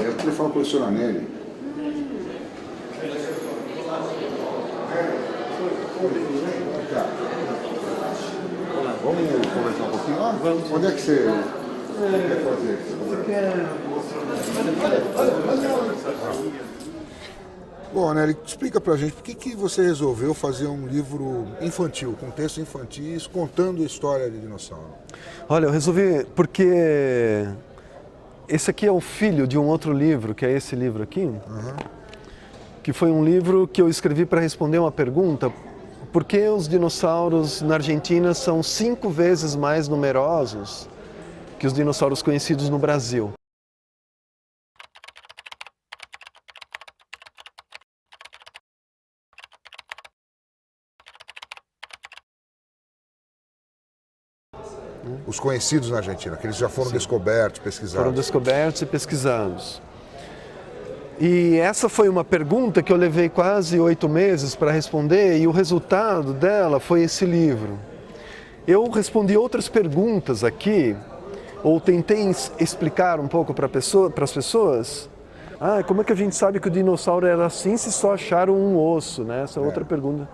Eu queria falar com o professor Anelli. Vamos conversar um pouquinho lá? Vamos. Onde é que você quer fazer? Bom, Anelli, explica pra gente por que você resolveu fazer um livro infantil, com textos infantis, contando a história de dinossauro. Olha, eu resolvi porque esse aqui é o filho de um outro livro, que é esse livro aqui, que foi um livro que eu escrevi para responder uma pergunta: por que os dinossauros na Argentina são 5 vezes mais numerosos que os dinossauros conhecidos no Brasil? Os conhecidos na Argentina, que eles já foram descobertos, pesquisados. Foram descobertos e pesquisados. E essa foi uma pergunta que eu levei quase 8 meses para responder, e o resultado dela foi esse livro. Eu respondi outras perguntas aqui, ou tentei explicar um pouco para as pessoas. Como é que a gente sabe que o dinossauro era assim se só acharam um osso, né? Essa é outra pergunta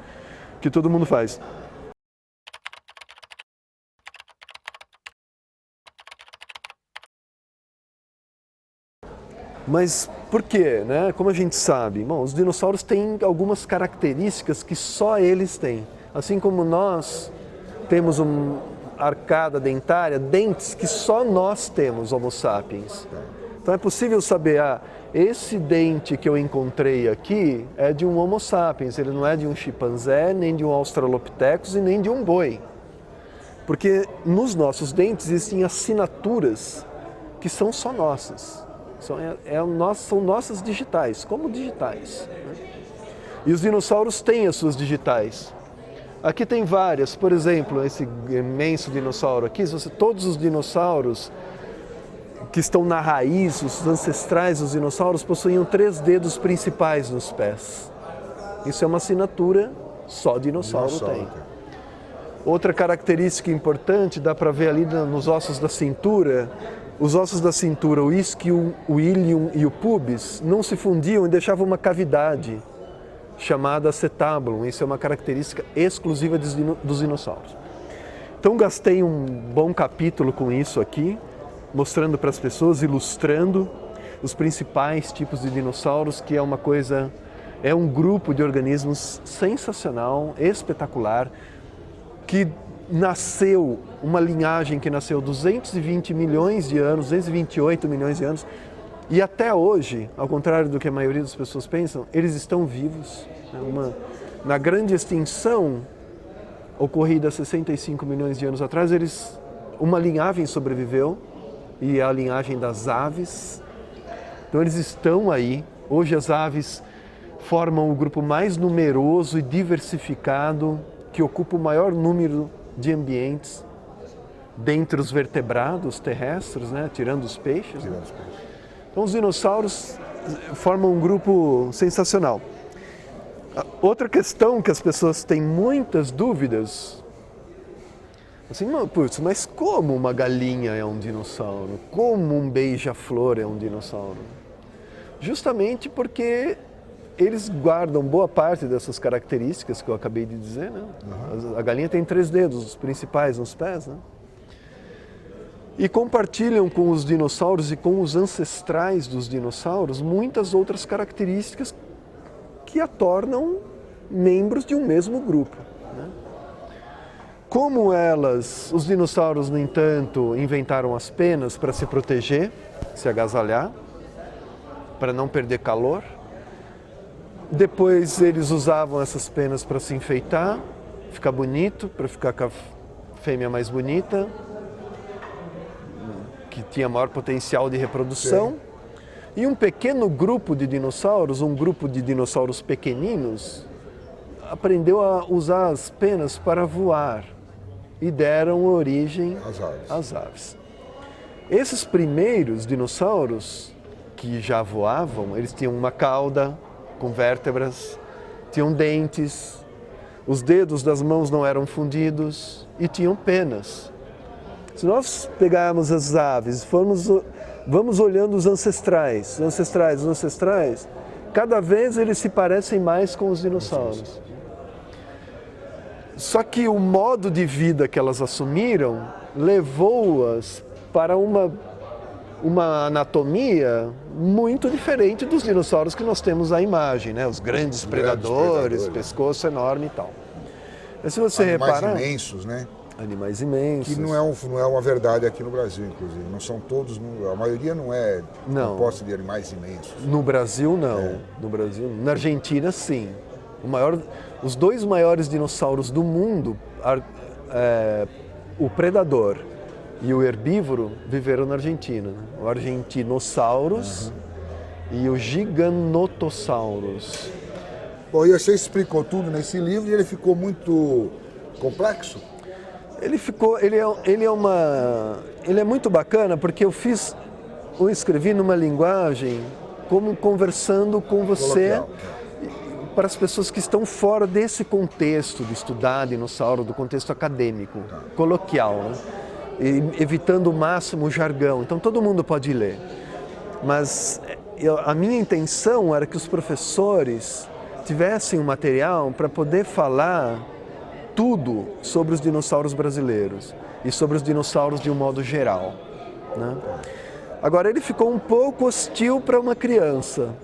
que todo mundo faz. Mas por quê, né? Como a gente sabe? Bom, os dinossauros têm algumas características que só eles têm. Assim como nós temos uma arcada dentária, dentes que só nós temos, Homo sapiens. Então é possível saber, esse dente que eu encontrei aqui é de um Homo sapiens, ele não é de um chimpanzé, nem de um Australopithecus e nem de um boi. Porque nos nossos dentes existem assinaturas que são só nossas. São nossas digitais, como digitais. E os dinossauros têm as suas digitais. Aqui tem várias, por exemplo, esse imenso dinossauro aqui, todos os dinossauros que estão na raiz, os ancestrais dos dinossauros, possuíam 3 dedos principais nos pés. Isso é uma assinatura só dinossauro tem. Outra característica importante, dá para ver ali nos ossos da cintura. Os ossos da cintura, o isquio, o ilium e o pubis, não se fundiam e deixavam uma cavidade chamada acetabulum. Isso é uma característica exclusiva dos dinossauros. Então gastei um bom capítulo com isso aqui, mostrando para as pessoas, ilustrando os principais tipos de dinossauros, que é um grupo de organismos sensacional, espetacular, que nasceu, uma linhagem que nasceu 220 milhões de anos, 228 milhões de anos, e até hoje, ao contrário do que a maioria das pessoas pensam, eles estão vivos. Na grande extinção, ocorrida há 65 milhões de anos atrás, uma linhagem sobreviveu, e é a linhagem das aves. Então eles estão aí. Hoje as aves formam o grupo mais numeroso e diversificado, que ocupa o maior número de ambientes dentre os vertebrados terrestres, né? Tirando os peixes. Então os dinossauros formam um grupo sensacional. Outra questão que as pessoas têm muitas dúvidas, assim, mas como uma galinha é um dinossauro? Como um beija-flor é um dinossauro? Justamente porque eles guardam boa parte dessas características que eu acabei de dizer, né? A galinha tem 3 dedos, os principais nos pés, né? E compartilham com os dinossauros e com os ancestrais dos dinossauros muitas outras características que a tornam membros de um mesmo grupo, né? Como os dinossauros, no entanto, inventaram as penas para se proteger, se agasalhar, para não perder calor. Depois eles usavam essas penas para se enfeitar, ficar bonito, para ficar com a fêmea mais bonita, que tinha maior potencial de reprodução. Sim. E um pequeno grupo de dinossauros, um grupo de dinossauros pequeninos, aprendeu a usar as penas para voar e deram origem às aves. Esses primeiros dinossauros que já voavam, eles tinham uma cauda com vértebras, tinham dentes, os dedos das mãos não eram fundidos e tinham penas. Se nós pegarmos as aves e formos vamos olhando os ancestrais, cada vez eles se parecem mais com os dinossauros. Só que o modo de vida que elas assumiram levou-as para uma anatomia muito diferente dos dinossauros que nós temos à imagem, né? Os grandes predadores, pescoço enorme e tal. Mas se você reparar... Animais imensos, né? Animais imensos. Que não é uma verdade aqui no Brasil, inclusive. Não são todos, a maioria não é composta de animais imensos. No Brasil, não. No Brasil, na Argentina, sim. Os dois maiores dinossauros do mundo, o predador e o herbívoro, viveram na Argentina. Né? O Argentinosaurus e o Giganotosaurus. Bom, e você explicou tudo nesse livro e ele ficou muito complexo? Ele é muito bacana porque eu escrevi numa linguagem como conversando com você. Coloquial. Para as pessoas que estão fora desse contexto de estudar dinossauro, do contexto acadêmico, coloquial, né? E evitando o máximo o jargão. Então todo mundo pode ler. Mas a minha intenção era que os professores tivessem um material para poder falar tudo sobre os dinossauros brasileiros e sobre os dinossauros de um modo geral, né? Agora ele ficou um pouco hostil para uma criança,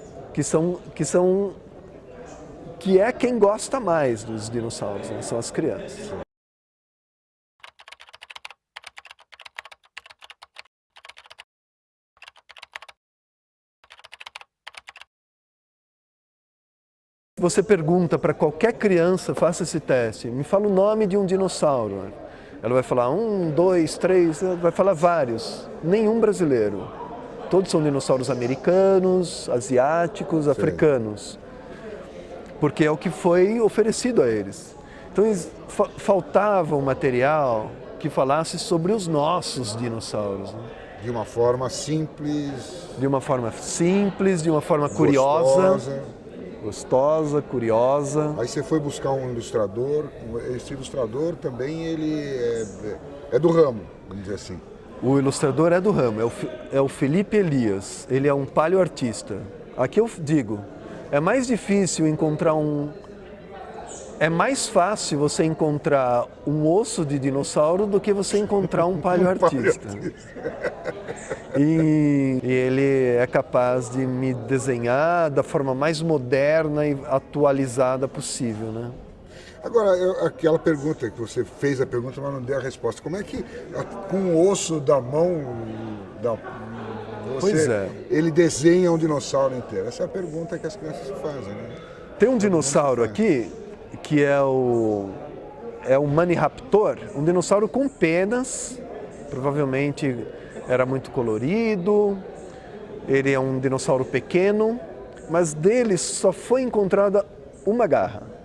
que é quem gosta mais dos dinossauros, né? São as crianças. Você pergunta para qualquer criança, faça esse teste, me fala o nome de um dinossauro. Ela vai falar 1, 2, 3, vai falar vários, nenhum brasileiro. Todos são dinossauros americanos, asiáticos, africanos. Porque é o que foi oferecido a eles. Então faltava um material que falasse sobre os nossos dinossauros. Né? De uma forma simples. De uma forma simples, de uma forma curiosa. Gostosa, curiosa. Aí você foi buscar um ilustrador. Esse ilustrador também ele é do ramo, vamos dizer assim. O ilustrador é do ramo, é o Felipe Elias. Ele é um paleoartista. Aqui eu digo, é mais difícil encontrar é mais fácil você encontrar um osso de dinossauro do que você encontrar um paleoartista. E ele é capaz de me desenhar da forma mais moderna e atualizada possível, né? Agora, aquela pergunta que você fez a pergunta, mas não deu a resposta. Como é que, com o osso da mão, ele desenha um dinossauro inteiro? Essa é a pergunta que as crianças fazem, né? Tem um dinossauro aqui, que é o Maniraptor, um dinossauro com penas, provavelmente era muito colorido, ele é um dinossauro pequeno, mas dele só foi encontrada uma garra.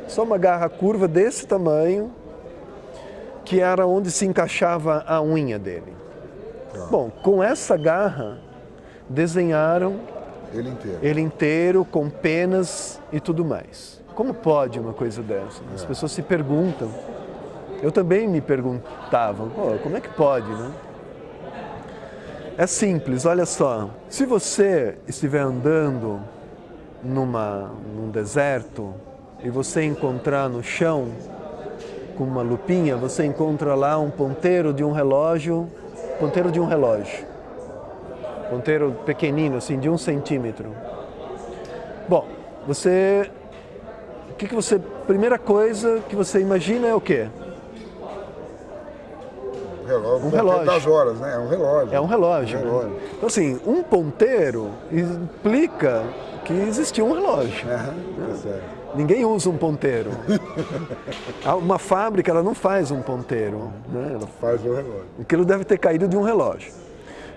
Só uma garra curva desse tamanho, que era onde se encaixava a unha dele. Bom, com essa garra, desenharam ele inteiro, com penas e tudo mais. Como pode uma coisa dessa? As pessoas se perguntam. Eu também me perguntava, como é que pode, né? É simples, olha só. Se você estiver andando num deserto e você encontrar no chão, com uma lupinha, você encontra lá um ponteiro de um relógio, ponteiro pequenino, assim, de 1 centímetro. Bom, primeira coisa que você imagina é o quê? Um relógio das horas, né? É um relógio. É um relógio. Né? Então, assim, um ponteiro implica que existiu um relógio. Tá certo. Ninguém usa um ponteiro. Uma fábrica, ela não faz um ponteiro. Né? Ela faz um relógio. Aquilo deve ter caído de um relógio.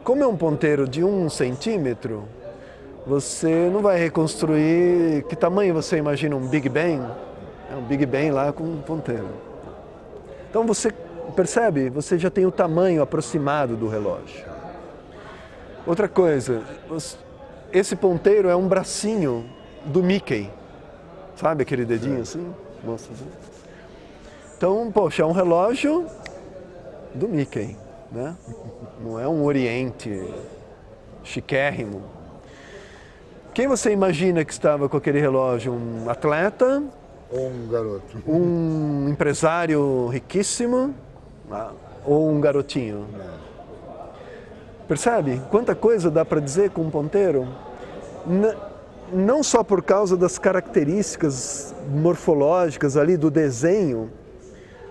Como é um ponteiro de 1 centímetro, você não vai reconstruir... Que tamanho você imagina um Big Ben? É um Big Ben lá com um ponteiro. Então você percebe? Você já tem o tamanho aproximado do relógio. Outra coisa, esse ponteiro é um bracinho do Mickey. Sabe aquele dedinho assim? Mostra assim. Então, poxa, é um relógio do Mickey, né? Não é um Oriente chiquérrimo. Quem você imagina que estava com aquele relógio? Um atleta? Ou um garoto? Um empresário riquíssimo? Ou um garotinho? Percebe? Quanta coisa dá para dizer com um ponteiro? Não só por causa das características morfológicas ali do desenho,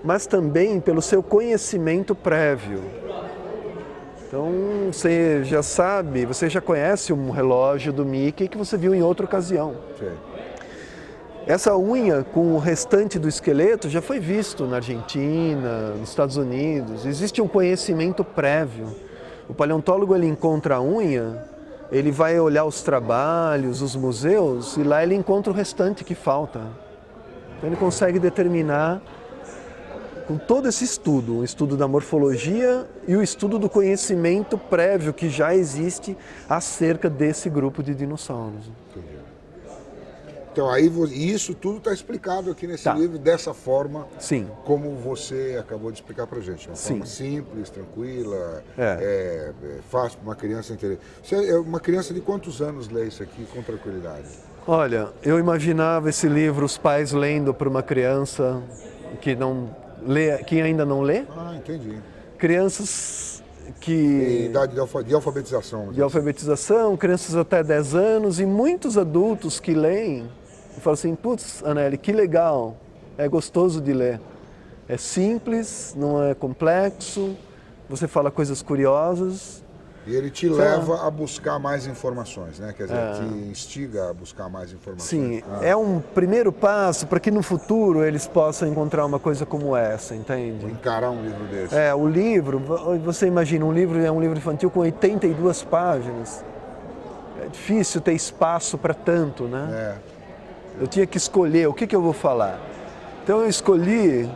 mas também pelo seu conhecimento prévio. Então, você já sabe, você já conhece um relógio do Mickey que você viu em outra ocasião. Sim. Essa unha com o restante do esqueleto já foi visto na Argentina, nos Estados Unidos. Existe um conhecimento prévio. O paleontólogo, ele encontra a unha, ele vai olhar os trabalhos, os museus, e lá ele encontra o restante que falta. Então ele consegue determinar, com todo esse estudo, o estudo da morfologia e o estudo do conhecimento prévio que já existe acerca desse grupo de dinossauros. Entendi. Então aí isso tudo está explicado aqui nesse livro dessa forma. Sim. Como você acabou de explicar para a gente. Uma forma simples, tranquila, fácil para uma criança entender. Uma criança de quantos anos lê isso aqui com tranquilidade? Olha, eu imaginava esse livro, os pais lendo para uma criança que ainda não lê. Ah, entendi. Crianças que... Em idade de alfabetização. De alfabetização, crianças até 10 anos e muitos adultos que leem e falam assim, putz, Anelli, que legal, é gostoso de ler. É simples, não é complexo, você fala coisas curiosas. E ele te leva a buscar mais informações, né? Quer dizer, te instiga a buscar mais informações. Sim, é um primeiro passo para que no futuro eles possam encontrar uma coisa como essa, entende? Encarar um livro desse. O livro, você imagina, um livro infantil com 82 páginas. É difícil ter espaço para tanto, né? Eu tinha que escolher o que eu vou falar. Então eu escolhi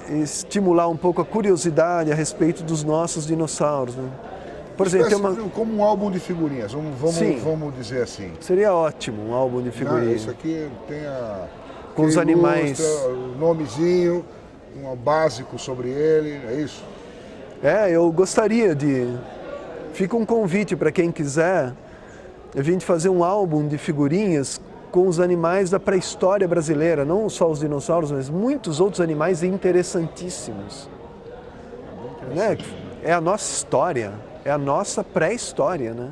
estimular um pouco a curiosidade a respeito dos nossos dinossauros, né? Por exemplo, como um álbum de figurinhas, vamos dizer assim. Seria ótimo um álbum de figurinhas. Isso aqui tem com os animais, o nomezinho, um básico sobre ele, é isso? Eu gostaria de... Fica um convite para quem quiser, eu vim de fazer um álbum de figurinhas com os animais da pré-história brasileira, não só os dinossauros, mas muitos outros animais interessantíssimos. É a nossa história. É a nossa pré-história, né?